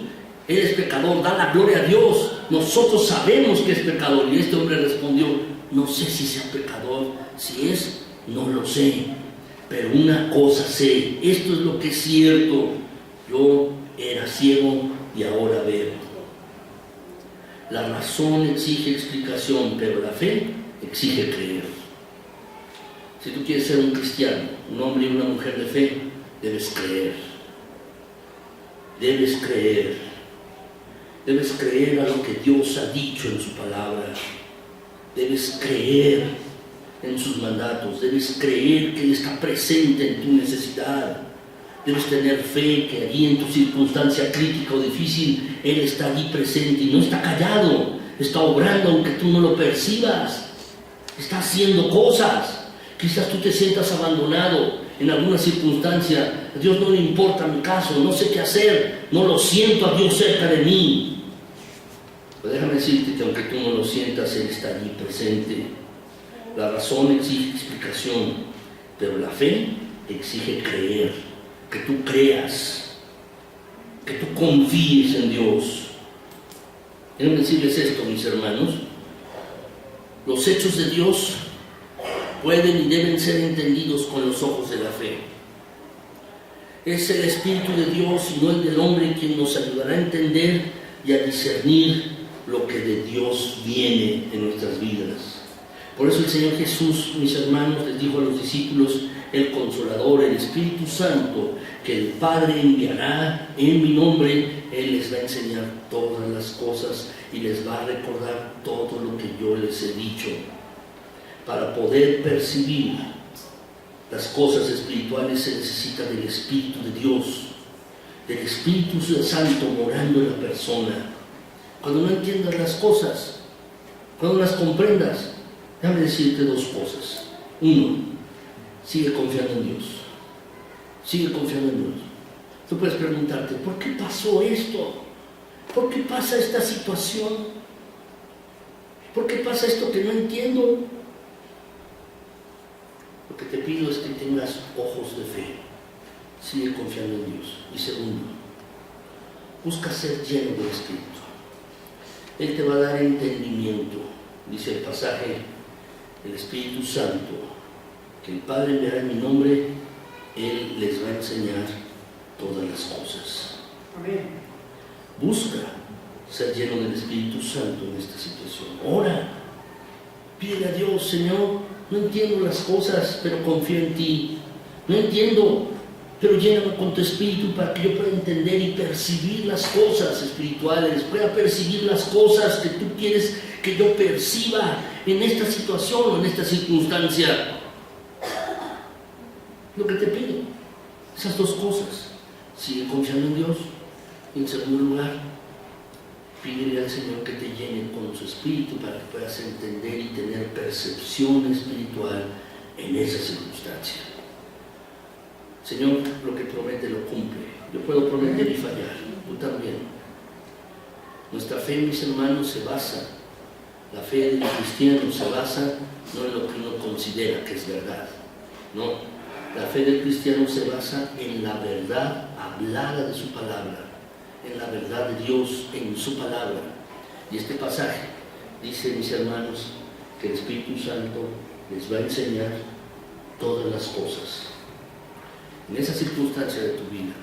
él es pecador, da la gloria a Dios, nosotros sabemos que es pecador. Y este hombre respondió, no sé si sea pecador, si es, no lo sé, pero una cosa sé, esto es lo que es cierto, yo era ciego y ahora veo. La razón exige explicación, pero la fe exige creer. Si tú quieres ser un cristiano, un hombre y una mujer de fe, debes creer. Debes creer. Debes creer a lo que Dios ha dicho en su palabra. Debes creer en sus mandatos. Debes creer que Él está presente en tu necesidad. Debes tener fe que allí en tu circunstancia crítica o difícil, Él está allí presente y no está callado. Está obrando aunque tú no lo percibas. Está haciendo cosas. Quizás tú te sientas abandonado en alguna circunstancia. A Dios no le importa mi caso, no sé qué hacer, no lo siento a Dios cerca de mí. Pero déjame decirte que aunque tú no lo sientas, Él está allí presente. La razón exige explicación, pero la fe exige creer, que tú creas, que tú confíes en Dios. Quiero decirles esto, mis hermanos. Los hechos de Dios pueden y deben ser entendidos con los ojos de la fe. Es el Espíritu de Dios y no el del hombre quien nos ayudará a entender y a discernir lo que de Dios viene en nuestras vidas. Por eso el Señor Jesús, mis hermanos, les dijo a los discípulos, el Consolador, el Espíritu Santo, que el Padre enviará en mi nombre. Él les va a enseñar todas las cosas y les va a recordar todo lo que yo les he dicho. Para poder percibir las cosas espirituales se necesita del Espíritu de Dios, del Espíritu Santo morando en la persona. Cuando no entiendas las cosas, cuando las comprendas, déjame decirte dos cosas. Uno, sigue confiando en Dios. Sigue confiando en Dios. Tú puedes preguntarte, ¿por qué pasó esto? ¿Por qué pasa esta situación? ¿Por qué pasa esto que no entiendo? Lo que te pido es que tengas ojos de fe. Sigue confiando en Dios. Y segundo, busca ser lleno del Espíritu. Él te va a dar entendimiento. Dice el pasaje, el Espíritu Santo, que el Padre enviará en mi nombre. Él les va a enseñar todas las cosas. Amén. Busca ser lleno del Espíritu Santo en esta situación. Ora, pide a Dios, Señor, no entiendo las cosas, pero confío en ti. No entiendo, pero lléname con tu Espíritu para que yo pueda entender y percibir las cosas espirituales, pueda percibir las cosas que tú quieres que yo perciba en esta situación o en esta circunstancia. Lo que te pido, esas dos cosas. Sigue confiando en Dios. Y en segundo lugar, pídele al Señor que te llene con su Espíritu para que puedas entender y tener percepción espiritual en esa circunstancia. Señor, lo que promete lo cumple. Yo puedo prometer y fallar, tú también. Nuestra fe, mis hermanos, se basa, la fe del cristiano se basa no en lo que uno considera que es verdad, no. La fe del cristiano se basa en la verdad hablada de su palabra, en la verdad de Dios en su palabra. Y este pasaje dice, mis hermanos, que el Espíritu Santo les va a enseñar todas las cosas. En esa circunstancia de tu vida,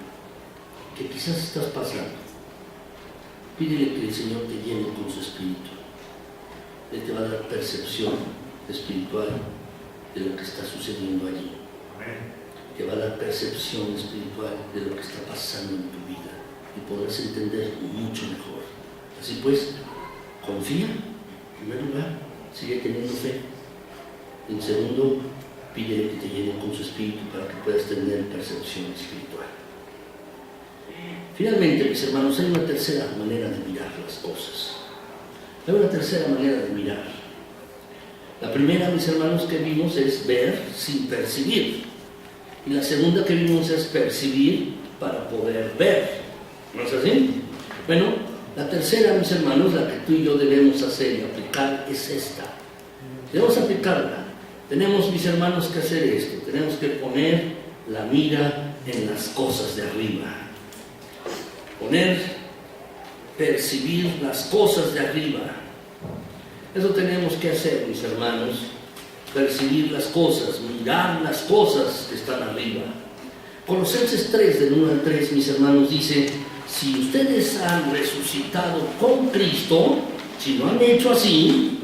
que quizás estás pasando, pídele que el Señor te llene con su Espíritu. Él te va a dar percepción espiritual de lo que está sucediendo allí. Te va a dar percepción espiritual de lo que está pasando en tu vida y podrás entender mucho mejor. Así pues, confía, en primer lugar, sigue teniendo fe. En segundo, pídele que te llene con su Espíritu para que puedas tener percepción espiritual. Finalmente, mis hermanos, hay una tercera manera de mirar las cosas. Hay una tercera manera de mirar. La primera, mis hermanos, que vimos es ver sin percibir. Y la segunda que vimos es percibir para poder ver. ¿No es así? Bueno, la tercera, mis hermanos, la que tú y yo debemos hacer y aplicar es esta. Debemos aplicarla. Tenemos, mis hermanos, que hacer esto. Tenemos que poner la mira en las cosas de arriba. Percibir las cosas de arriba. Eso tenemos que hacer, mis hermanos. Percibir las cosas, mirar las cosas que están arriba. Colosenses 3, del 1 al 3, mis hermanos, dice: si ustedes han resucitado con Cristo, si lo han hecho así,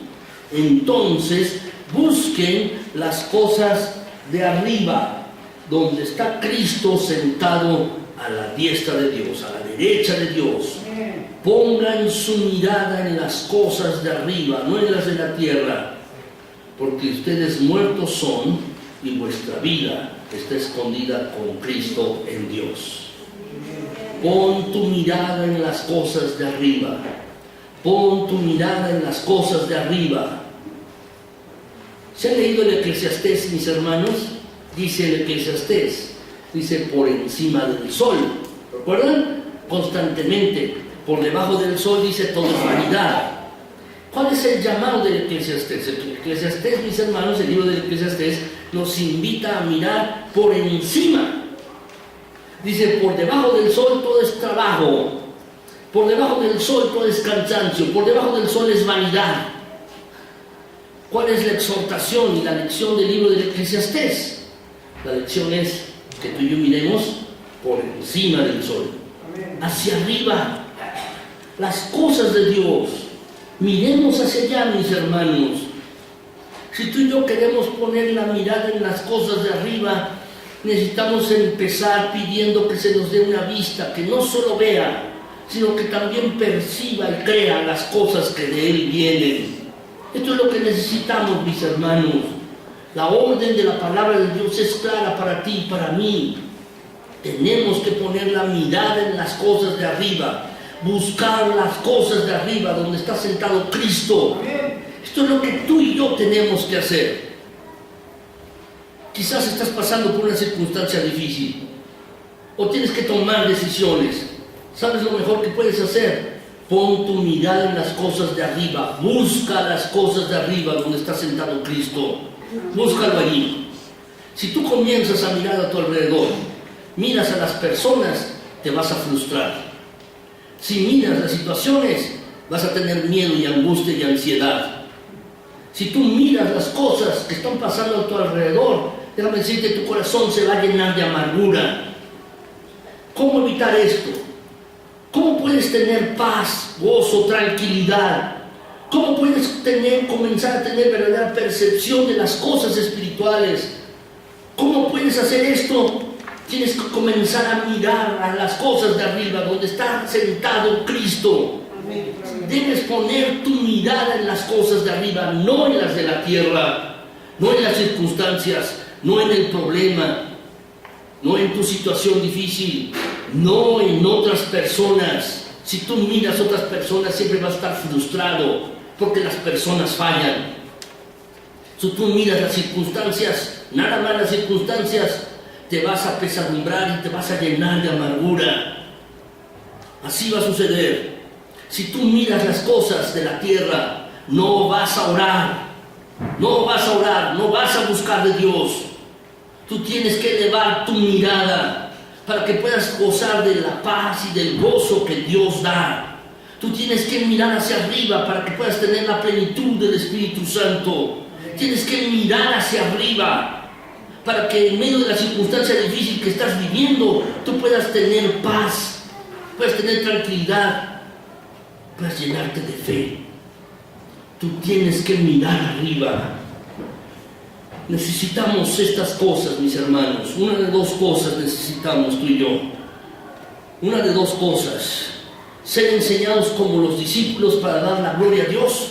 entonces busquen las cosas de arriba, donde está Cristo sentado a la diestra de Dios, a la derecha de Dios. Pongan su mirada en las cosas de arriba, no en las de la tierra, porque ustedes muertos son y vuestra vida está escondida con Cristo en Dios. Pon tu mirada en las cosas de arriba. Pon tu mirada en las cosas de arriba. ¿Se han leído el Eclesiastés, mis hermanos? Dice el Eclesiastés, dice por encima del sol. ¿Recuerdan? Constantemente. Por debajo del sol dice todo es vanidad. ¿Cuál es el llamado del Eclesiastés? El Eclesiastés, mis hermanos, el libro del Eclesiastés nos invita a mirar por encima. Dice, por debajo del sol todo es trabajo. Por debajo del sol todo es cansancio. Por debajo del sol es vanidad. ¿Cuál es la exhortación y la lección del libro del Eclesiastés? La lección es que tú y yo miremos por encima del sol, hacia arriba, las cosas de Dios. Miremos hacia allá, mis hermanos. Si tú y yo queremos poner la mirada en las cosas de arriba, Necesitamos empezar pidiendo que se nos dé una vista, que no solo vea, sino que también perciba y crea las cosas que de Él vienen. Esto es lo que necesitamos, mis hermanos. La orden de la palabra de Dios es clara para ti y para mí. Tenemos que poner la mirada en las cosas de arriba, buscar las cosas de arriba donde está sentado Cristo. Esto es lo que tú y yo tenemos que hacer. Quizás estás pasando por una circunstancia difícil o tienes que tomar decisiones. ¿Sabes lo mejor que puedes hacer? Pon tu mirada en las cosas de arriba. Busca las cosas de arriba donde está sentado Cristo. Búscalo allí. Si tú comienzas a mirar a tu alrededor, miras a las personas, te vas a frustrar. Si miras las situaciones, vas a tener miedo y angustia y ansiedad. Si tú miras las cosas que están pasando a tu alrededor, déjame decirte, tu corazón se va a llenar de amargura. ¿Cómo evitar esto? ¿Cómo puedes tener paz, gozo, tranquilidad? ¿Cómo puedes comenzar a tener verdadera percepción de las cosas espirituales? ¿Cómo puedes hacer esto? Tienes que comenzar a mirar a las cosas de arriba, donde está sentado Cristo. Debes poner tu mirada en las cosas de arriba, no en las de la tierra, no en las circunstancias, no en el problema, no en tu situación difícil, no en otras personas. Si tú miras a otras personas, siempre vas a estar frustrado, porque las personas fallan. Si tú miras las circunstancias, nada más las circunstancias, te vas a pesadumbrar y te vas a llenar de amargura. Así va a suceder. Si tú miras las cosas de la tierra, no vas a orar, no vas a buscar de Dios. Tú tienes que elevar tu mirada para que puedas gozar de la paz y del gozo que Dios da. Tú tienes que mirar hacia arriba para que puedas tener la plenitud del Espíritu Santo. Tienes que mirar hacia arriba para que en medio de la circunstancia difícil que estás viviendo, tú puedas tener paz, puedas tener tranquilidad, puedas llenarte de fe. Tú tienes que mirar arriba. Necesitamos estas cosas, mis hermanos. Una de dos cosas necesitamos tú y yo. Una de dos cosas. Ser enseñados como los discípulos para dar la gloria a Dios.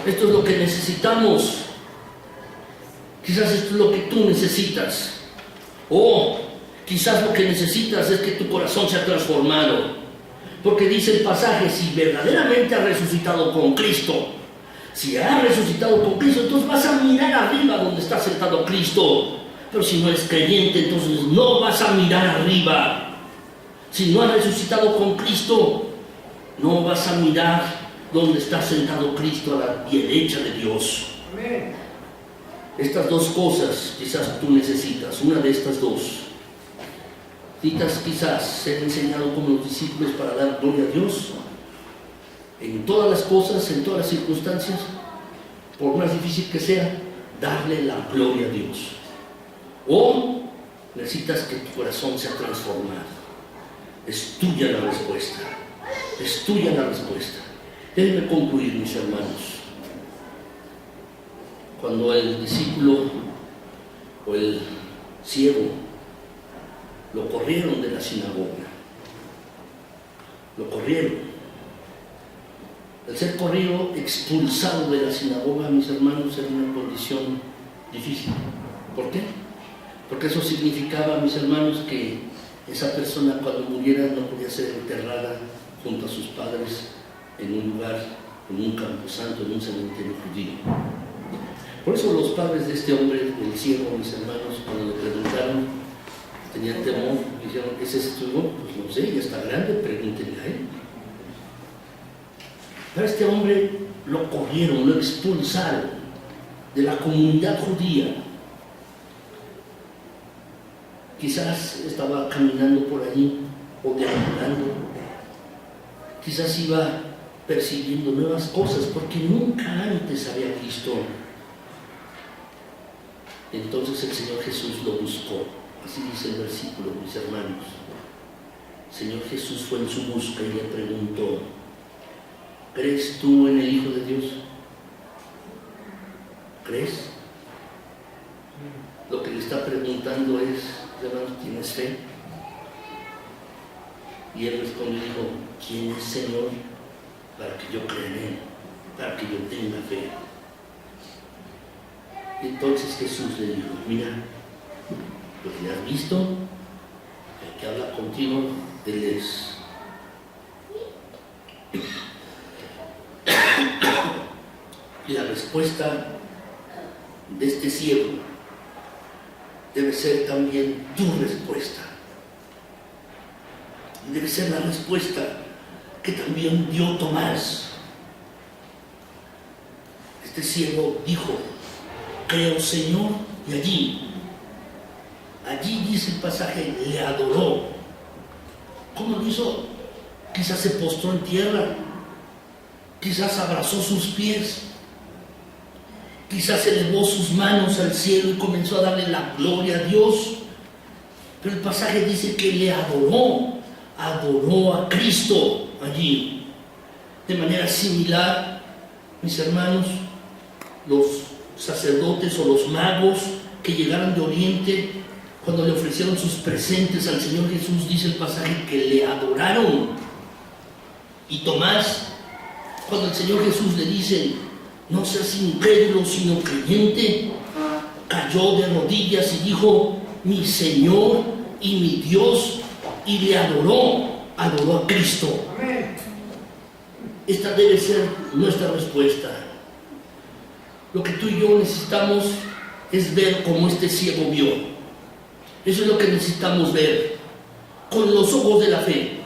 Esto es lo que necesitamos. Quizás esto es lo que tú necesitas. O quizás lo que necesitas es que tu corazón sea transformado. Porque dice el pasaje, si verdaderamente has resucitado con Cristo, si has resucitado con Cristo, entonces vas a mirar arriba donde está sentado Cristo. Pero si no eres creyente, entonces no vas a mirar arriba. Si no has resucitado con Cristo, no vas a mirar donde está sentado Cristo a la derecha de Dios. Amén. Estas dos cosas quizás tú necesitas, una de estas dos. Necesitas quizás ser enseñado como los discípulos para dar gloria a Dios en todas las cosas, en todas las circunstancias, por más difícil que sea, darle la gloria a Dios. O necesitas que tu corazón sea transformado. Es tuya la respuesta. Es tuya la respuesta. Déjenme concluir, mis hermanos. Cuando el discípulo o el ciego lo corrieron de la sinagoga, lo corrieron. El ser corrido, expulsado de la sinagoga, mis hermanos, era una condición difícil. ¿Por qué? Porque eso significaba, mis hermanos, que esa persona cuando muriera no podía ser enterrada junto a sus padres en un lugar, en un camposanto, en un cementerio judío. Por eso los padres de este hombre, el ciego, mis hermanos, cuando le preguntaron, tenían temor, dijeron, ¿ese es tu hijo? Pues no sé, ya está grande, pregúntenle a él. Pero este hombre lo corrieron, lo expulsaron de la comunidad judía. Quizás estaba caminando por allí o deambulando. Quizás iba percibiendo nuevas cosas porque nunca antes había visto. Entonces el Señor Jesús lo buscó. Así dice el versículo, mis hermanos. El Señor Jesús fue en su busca y le preguntó, ¿crees tú en el Hijo de Dios? ¿Crees? Lo que le está preguntando es, fe? Y él respondió y dijo, ¿quién es Señor para que yo crea en él, para que yo tenga fe? Y entonces Jesús le dijo, mira, pues le has visto, el que habla contigo, él es. Y la respuesta de este ciego debe ser también tu respuesta. Debe ser la respuesta que también dio Tomás. Este ciego dijo, creo, Señor, y allí dice el pasaje, le adoró. ¿Cómo lo hizo? Quizás se postró en tierra, quizás abrazó sus pies, quizás elevó sus manos al cielo y comenzó a darle la gloria a Dios. Pero el pasaje dice que le adoró a Cristo allí. De manera similar, mis hermanos, los sacerdotes o los magos que llegaron de Oriente, cuando le ofrecieron sus presentes al Señor Jesús, dice el pasaje que le adoraron. Y Tomás, cuando el Señor Jesús le dice, no seas incrédulo sino creyente, cayó de rodillas y dijo, mi Señor y mi Dios, y le adoró a Cristo. Esta debe ser nuestra respuesta. Lo que tú y yo necesitamos es ver como este ciego vio. Eso es lo que necesitamos ver, con los ojos de la fe.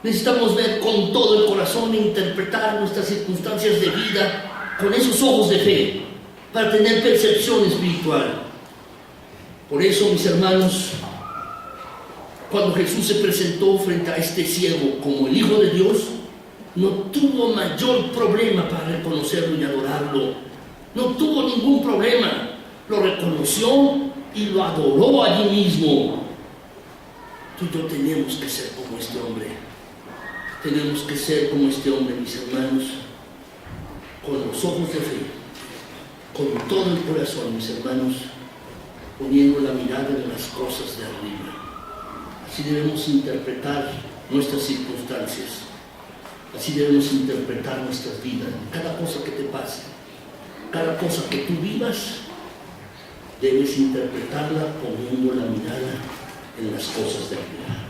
Necesitamos ver con todo el corazón e interpretar nuestras circunstancias de vida con esos ojos de fe, para tener percepción espiritual. Por eso, mis hermanos, cuando Jesús se presentó frente a este ciego como el Hijo de Dios, no tuvo mayor problema para reconocerlo y adorarlo. No tuvo ningún problema. Lo reconoció y lo adoró allí mismo. Tú y yo tenemos que ser como este hombre. Tenemos que ser como este hombre, mis hermanos, con los ojos de fe, con todo el corazón, mis hermanos, poniendo la mirada en las cosas de arriba. Así debemos interpretar nuestras circunstancias. Así debemos interpretar nuestras vidas. Cada cosa que te pase, cada cosa que tú vivas, debes interpretarla poniendo la mirada en las cosas de arriba.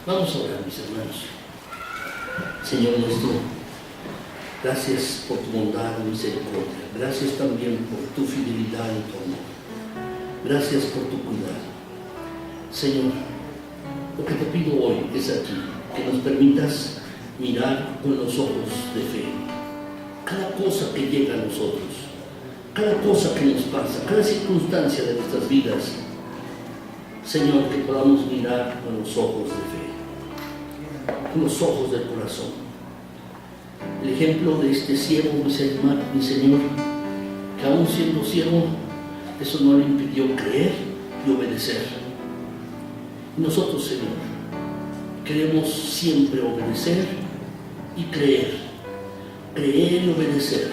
Vamos a orar, mis hermanos. Señor nuestro, gracias por tu bondad y misericordia. Gracias también por tu fidelidad y tu amor. Gracias por tu cuidado. Señor, lo que te pido hoy es a ti, que nos permitas mirar con los ojos de fe cada cosa que llega a nosotros, cada cosa que nos pasa, cada circunstancia de nuestras vidas. Señor, que podamos mirar con los ojos de fe, con los ojos del corazón. El ejemplo de este ciego, mi Señor, que aún siendo ciego, eso no le impidió creer y obedecer. Y nosotros, Señor, queremos siempre obedecer y creer y obedecer.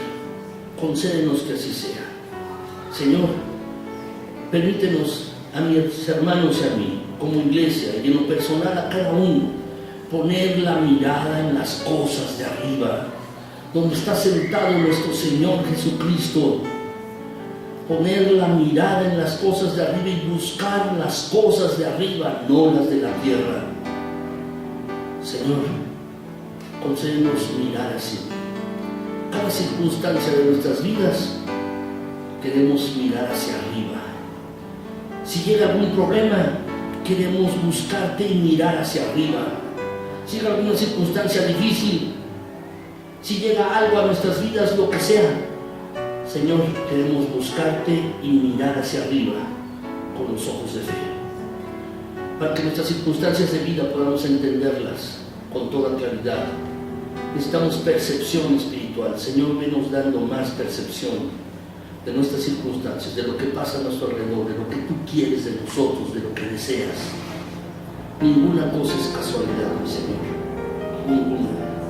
Concédenos que así sea. Señor, permítenos a mis hermanos y a mí, como iglesia, y en lo personal a cada uno, poner la mirada en las cosas de arriba, donde está sentado nuestro Señor Jesucristo. Poner la mirada en las cosas de arriba y buscar las cosas de arriba, no las de la tierra. Señor, concédenos mirar así. Cada circunstancia de nuestras vidas, queremos mirar hacia arriba. Si llega algún problema, queremos buscarte y mirar hacia arriba. Si llega alguna circunstancia difícil, si llega algo a nuestras vidas, lo que sea, Señor, queremos buscarte y mirar hacia arriba con los ojos de fe, para que nuestras circunstancias de vida podamos entenderlas con toda claridad. Necesitamos percepción espiritual. Señor, venos dando más percepción de nuestras circunstancias, de lo que pasa a nuestro alrededor, de lo que tú quieres de nosotros, de lo que deseas. Ninguna cosa es casualidad, mi Señor.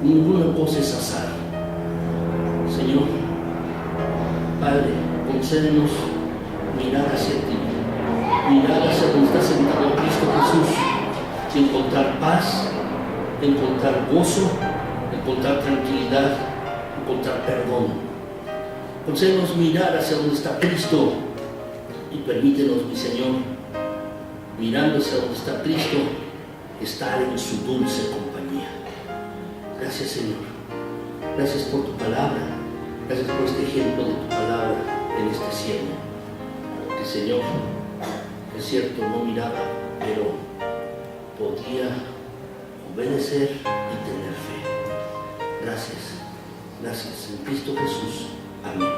Ninguna cosa es azar. Señor, Padre, concédenos mirar hacia ti, mirar hacia donde está sentado Cristo Jesús, encontrar paz, encontrar gozo, encontrar tranquilidad, encontrar perdón. Concédenos mirar hacia donde está Cristo y permítenos, mi Señor, mirando hacia donde está Cristo, estar en su dulce compañía. Gracias, Señor. Gracias por tu palabra. Gracias por este ejemplo de tu palabra en este siervo. Que, Señor, es cierto, no miraba, pero podía obedecer y tener fe. Gracias. Gracias. En Cristo Jesús. Amén.